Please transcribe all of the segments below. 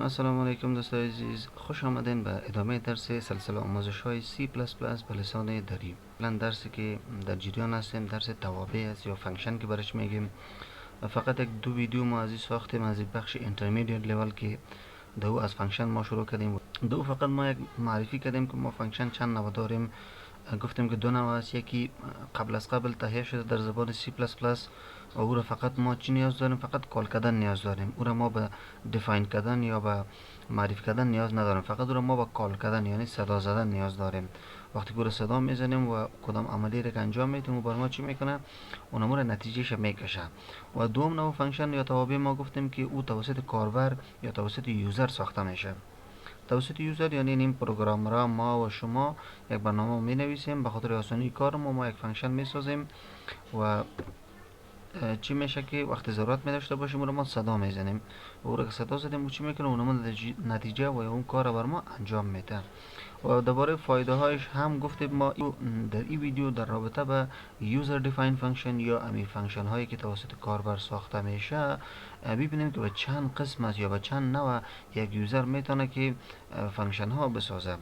السلام علیکم دوستان عزیز، خوش آمدین به ادامه درس سلسله آموزش های C++ به لسان دری. الان درسی که در جریان هستیم درس توابع است یا فانکشن که برش میگیم. فقط یک دو ویدیو ما از این ساختیم از این بخش اینترمدیت لول که دو از فانکشن ما شروع کردیم. دو فقط ما یک معرفی کردیم که ما فانکشن چند نوع داریم. گفتیم که دو نوع است، یکی قبل از قبل تهیه شده در زبان C++ و او را فقط ما چی نیاز داریم؟ فقط کال کردن نیاز داریم. او را ما به دیفاین کردن یا به معرفی کردن نیاز نداریم، فقط او را ما به کال کردن یعنی صدا زدن نیاز داریم. وقتی که صدا میزنیم و کدام عملی را که انجام میدیم و بر ما چی میکنه؟ اون امور نتیجهش میکشه. و دوم نوع فانکشن یا توابع ما گفتیم که او توسط کاربر یا توسط یوزر ساخته میشه. توسط یوزر یعنی این پروگرامرها ما و شما یک برنامه می نویسیم، به خاطر آسانی کار ما یک فانکشن می سازیم و چی میشه که وقتی ضرورت می داشته باشیم اون رو ما صدا میزنیم و او را که صدا زدیم او چی میکنه؟ اون نتیجه و اون کار بر ما انجام میده. و درباره فایده هایش هم گفتیم ما در این ویدیو در رابطه به یوزر دیفاین فانکشن یا امی فانکشن هایی که توسط کاربر ساخته میشه ببینیم که به چند قسم است یا به چند نوع یک یوزر میتونه که فانکشن ها بسازه.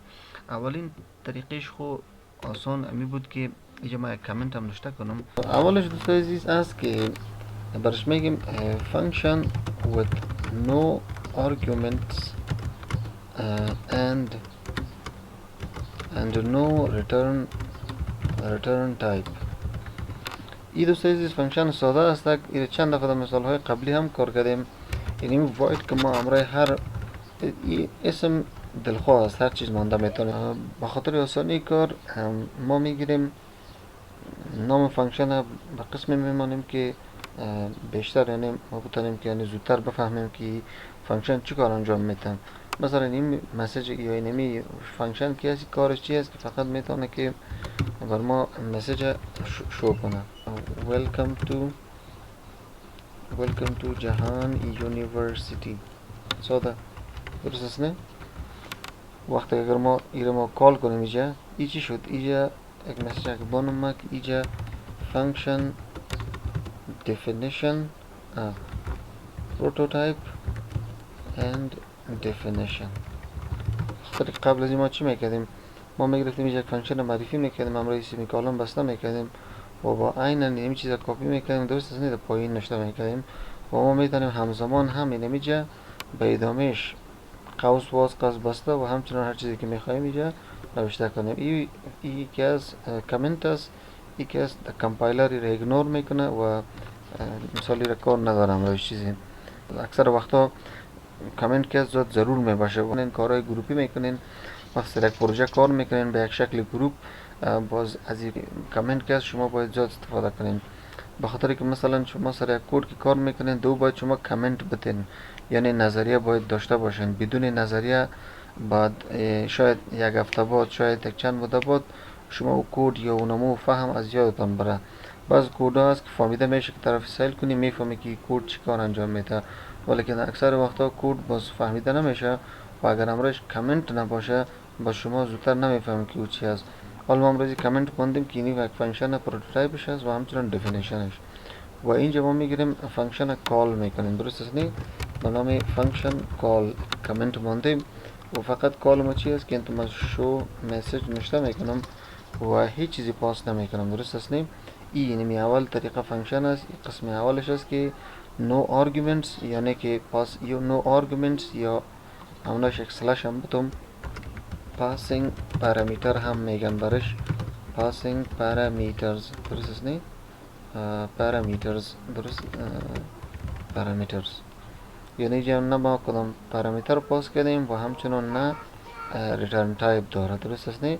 اولین طریقش خو آسان امی بود که اینجا ما یک کامنت هم نوشته کنم. اولش دوستان عزیز است که برش میگیم function with no arguments and no return type. این دوستان عزیز فانکشن ساده است. این چند دفعه در مثال های قبلی هم کار کردیم. یعنی واید که ما امرای هر اسم دلخواه است، هر چیز مانده میتونه. به خاطر آسانی کار ما میگیریم نام فانکشن به قسم میمانیم که بیشتر یعنی ما بتونیم که یعنی زودتر بفهمیم که فانکشن چی کار انجام میتن. مثلا این مسیج یا اینمی فانکشن که هستی کارش چی است که فقط میتونه که بر ما مسیج شو کنه. welcome to جهان یونیورسیتی. ساده درست است نه؟ وقتی اگر ما ایره ما کال کنیم اینجا ای چی شد؟ اینجا یک مسیج که بانم که اینجا function definition prototype and definition. خاطر قبل از این ما چی میکردیم؟ ما میگرفتیم یک فانکشن معرفی میکردیم، امروی سیمی کالم بسته میکردیم و با عیناً این چیزا کپی میکردیم، درست است نه؟ پایین نشته میکردیم و ما میتونیم همزمان هم اینجا به ادامهش قوس باز قوس بسته و همچنان هر چیزی که میخوایم اینجا نوشته کنیم. این که از کامنت است، این که از کامپایلر را ایگنور میکنه و مثالی را کار ندارم روش چیزی. اکثر وقتا کامنت که از ضرور میباشه و این کارهای گروپی میکنین. وقتی یک پروژه کار میکنین به یک شکل گروپ، باز از این کامنت که شما باید زیاد استفاده کنین. به خاطر که مثلا شما سر یک کد که کار میکنین دو باید شما کامنت بتین، یعنی نظریه باید داشته باشین. بدون نظریه بعد شاید یک هفته بعد شاید یک چند مدت بعد شما او کد یا اونمو فهم از یادتان بره. بعض کد ها هست که فهمیده میشه که طرف سیل کنی میفهمی که کد چی کار انجام میده، ولیکن اکثر وقتا کد باز فهمیده نمیشه و اگر امرش کامنت نباشه با شما زودتر نمیفهمی که او چی است. حالا ما امروزی کامنت خوندیم که این یک فانکشن پروتوتایپش است و همچنان دفینیشنش و اینجا ما میگیریم فانکشن کال میکنیم، درست است نه؟ به نام فانکشن کال کامنت موندیم و فقط کال ما چی است که انتما شو مسیج نشته میکنم و هیچ چیزی پاس نمیکنم، درست است نه؟ این اول طریقه فانکشن است. قسم اولش است که no arguments یعنی که پاس یا no arguments یا همونش یک سلش هم بتون passing parameter هم میگن برش passing parameters، درست است نه؟ parameters درست parameters یعنی جا نه ما کدام پارامتر پاس کردیم و همچنان نه return type داره، درست است نه؟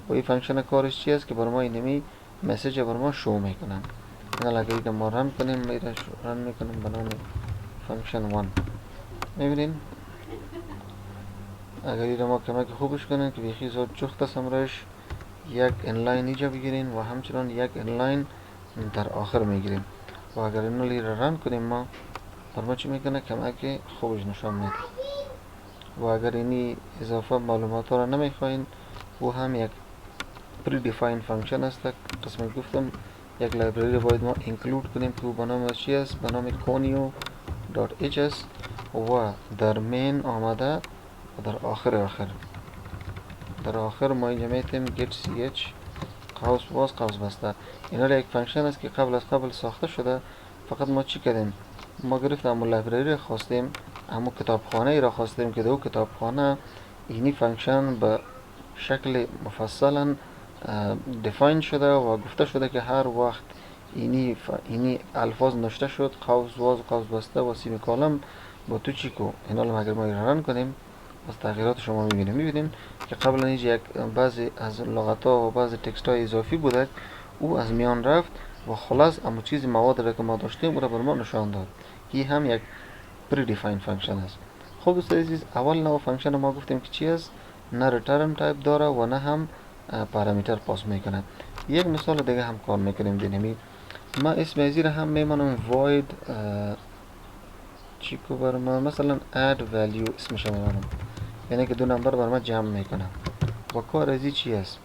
و این فانکشن کارش چی است که بر ما اینمی مسیج بر ما شو میکنن. حالا اگر اینو ما رن کنیم رن میکنیم به نام فانکشن 1. میبینین اگر اینو ما کمک خوبش کنیم که بیخی زود جخت است امرش یک انلاین اینجا بگیرین و همچنان یک انلاین در آخر میگیریم و اگر اینو لی رن کنیم ما بر ما چی میکنه؟ کمک خوبش نشان میده. و اگر اینی اضافه معلومات را نمیخواین و هم یک پریدیفاین فانکشن است. قسم گفتم یک لایبرری باید ما اینکلود کنیم که به نام چی است؟ به نام کونیو دات اچ است و در مین آمده و در آخر ما اینجا میتیم get ch قوس باز قوس بسته. اینا یک فانکشن است که قبل ساخته شده. فقط ما چی کردیم؟ ما گرفتیم امو لایبرری خواستیم، امو کتابخانه ای را خواستیم که دو کتابخانه اینی فانکشن به شکل مفصلا دیفاین شده و گفته شده که هر وقت اینی الفاظ نوشته شد قوس باز قوس بسته و سیمی کالم با تو چی کو. اینا رو اگر ما رن کنیم از تغییرات شما میبینیم که قبلا یک بعضی از لغت ها و بعضی تکست های اضافی بوده او از میان رفت و خلاص اما چیزی مواد را که ما داشتیم او را بر ما نشان داد. این هم یک پری دیفاین فانکشن است. خب دوستان عزیز، اول نوع فانکشن ما گفتیم که چی است؟ نه ریترن تایپ داره و نه هم پارامتر پاس میکنه. یک مثال دیگه هم کار میکنیم دیدنی. ما اسم ازی را هم میمانم void چی کو بر ما مثلا add value اسمش میمانم، یعنی که دو نمبر بر ما جمع میکنم. و کار ازی چی است؟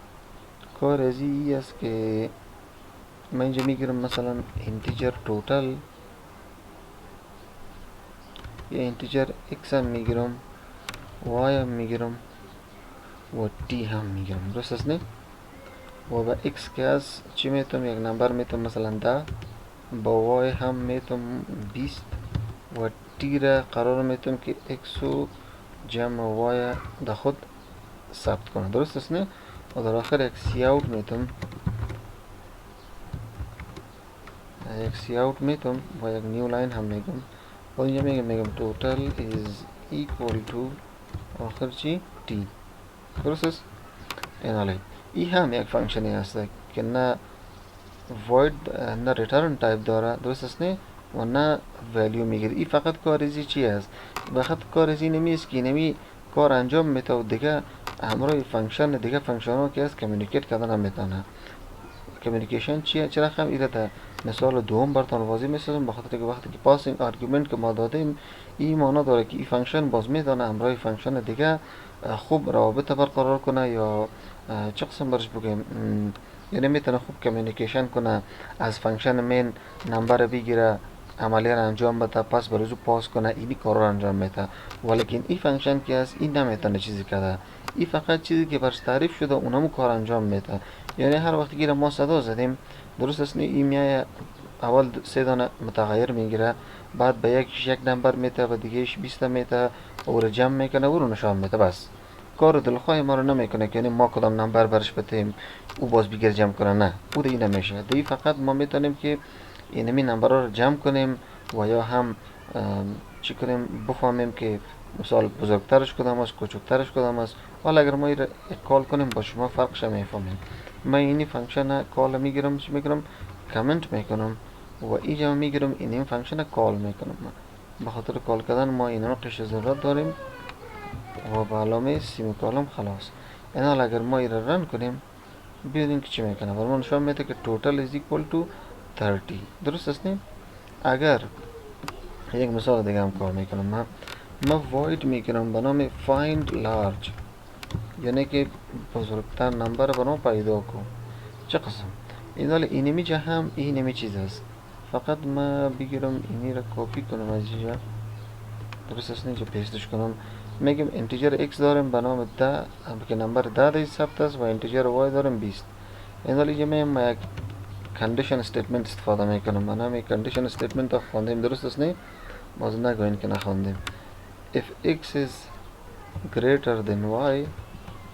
کار ازی ای است که من اینجا میگیرم مثلا integer total یا integer x هم میگیرم y هم میگیرم و t هم میگیرم، درست است نه؟ و با x که از چی میتونم؟ یک نمبر میتونم مثلا 10، با y هم میتونم 20 و t را قرار میتونم که x و جمع y در خود ثبت کنم، درست است نه؟ و در آخر یک سی اوت میتونم و یک نیو لاین هم میگم و اینجا میگم total is equal to آخر چی؟ t، درست است؟ این هم یک فانکشنی هست که نه void نه return type داره، درست است نه؟ و نه value میگیره. این فقط کارزی چی است؟ فقط کارزی نمیست که نمی کار انجام میده و دیگه همراه فانکشن دیگه فانکشن ها که است کمیونیکیت کردن هم میتونه. کمیونیکیشن چیه؟ چرا هم ایره تا مثال دوم براتون واضح میسازم، بخاطر که وقتی که پاسینگ آرگومنت که ما دادیم این معنا داره که این فانکشن باز میتونه همراه فانکشن دیگه خوب روابط برقرار کنه یا چه قسم برش بگیم، یعنی میتونه خوب کمیونیکیشن کنه، از فانکشن مین نمبر بگیره عملیه را انجام بده پس برای پاس کنه، اینی کار را انجام میده. ولیکن این فانکشن که است این نمیتونه چیزی کنه، این فقط چیزی که برش تعریف شده اونمو کار انجام میده. یعنی هر وقتی که ما صدا زدیم، درست است نه، این میایه اول 3 دانه متغیر میگیره، بعد به یک نمبر میته و دیگهش 20 میته او رو جمع میکنه او رو نشان میده. بس کار دلخواه ما رو نمیکنه که یعنی ما کدام نمبر برش بتیم او باز بگیر جمع کنه، نه او دیگه نمیشه. دیگه فقط ما میتونیم که اینمی نمبرها رو جمع کنیم و یا هم چی کنیم بفهمیم که مثال بزرگترش کدام است کوچکترش کدام است. حالا اگر ما این کال کنیم با شما فرقش میفهمیم. من اینی فانکشن کال میگیرم چی میگیرم کامنت میکنم و اینجا میگیرم این فانکشن کال میکنم. به خاطر کال کردن ما اینا قش ضرورت داریم و به علامه سیمی کالم خلاص. اینا اگر ما این رن کنیم ببینیم که چی میکنه. برای ما نشان میده که total is equal to 30، درست است نه؟ اگر یک مثال دیگه هم کار میکنم، ما void میکنم به نام find large، یعنی که بزرگتر نمبر برام پیدا کن. چه قسم؟ اینمی جا هم اینمی چیز است، فقط ما بگیرم اینی را کپی کنم از اینجا، درست است اینجا پیستش کنم. میگم انتیجر x دارم به نام 10 که نمبر 10 در ثبت است و انتیجر y دارم 20. اینجا ما یک کندیشن استیتمنت استفاده میکنم. من هم یک کندیشن استیتمنت ها خواندیم، درست است نه؟ باز نگوین که نخواندیم. if x is greater than y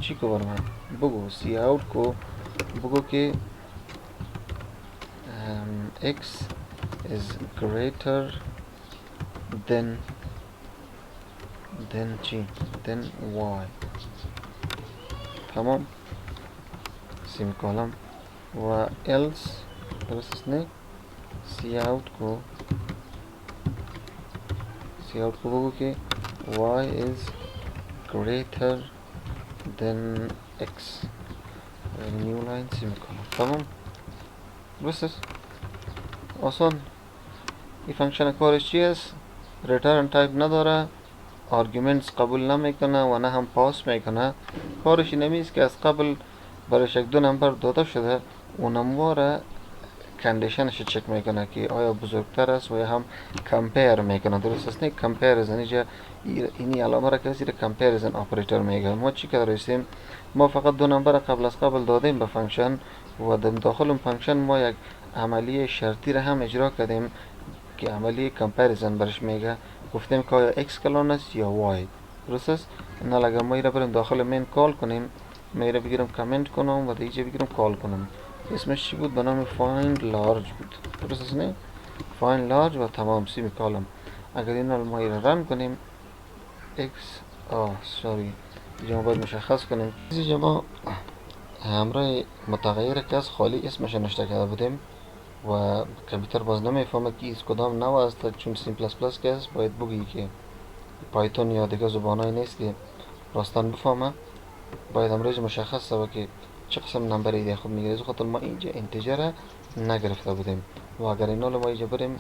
چی کو برم بگو سی اوت کو بگو که x is greater than چی than y، تمام سیم کالم و else، درست است نه؟ سی اوت کو بگو که y is greater than x، نیو لاین سیم کالم، تمام. درست است؟ آسان. این فانکشن کارش چی است؟ ریترن تایپ نداره، آرگومنتس قبول نمیکنه و نه هم پاس میکنه. کارش نمیست که از قبل برایش یک دو نمبر داده شده اونم را کندیشنش چک میکنه که آیا بزرگتر است و یا هم کمپیر میکنه. درست است؟ نه کمپیریزن اینجا اینی علامه را که زیر کمپیریزن اپراتور میگه. ما چی که داریم؟ ما فقط دو نمبر قبل از قبل دادیم به فانکشن و در داخل اون فانکشن ما یک عملیه شرطی را هم اجرا کردیم که عملیه کمپیریزن برش میگه. گفتیم که آیا x کلان است یا y. درست است؟ نه اگر ما ایره بریم داخل مین کال کنیم، من ایره بگیرم کامنت کنم و دیگه بگیرم کال کنم. اسمش چی بود؟ به نام فایند لارج بود. درست است؟ نه فایند لارج و تمام سیمی کالم. اگر این ما ایره رن کنیم x سوری اینجا ما باید مشخص کنیم اینجا ما همراه متغیر که از خالی اسمش نوشته کرده بودیم و کامپیوتر باز نمیفهمه که از کدام نوع است، چون سی پلاس پلاس که است باید بگی که پایتون یا دیگه زبانایی نیست که راستان بفهمه. باید امروز مشخص شود که چه قسم نمبری دیگه خود میگیره. خاطر ما اینجا انتجر نگرفته بودیم و اگر این ما اینجا بریم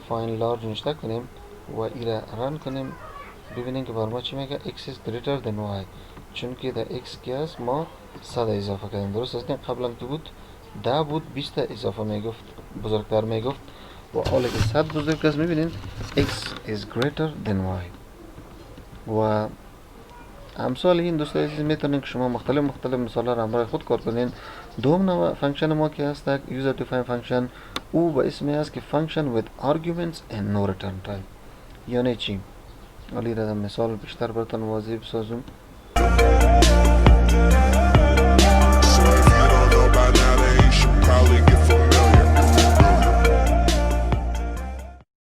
فاین لارج نوشته کنیم و ایره رن کنیم ببینیم که بر ما چی میگه x is greater than y، چون که در x که است ما 100 اضافه کردیم. درست است؟ قبلا که بود 10 بود 20 اضافه میگفت بزرگتر میگفت و حالا که 100 بزرگ است میبینین x is greater than y. و امثال این دوستان عزیز میتونین که شما مختلف مثال ها را همراه خود کار کنین. دوم نوع فانکشن ما که هست user defined function، او به اسمی است که function with arguments and no return type. یعنی چی؟ حالی را مثال بیشتر براتون واضح بسازم.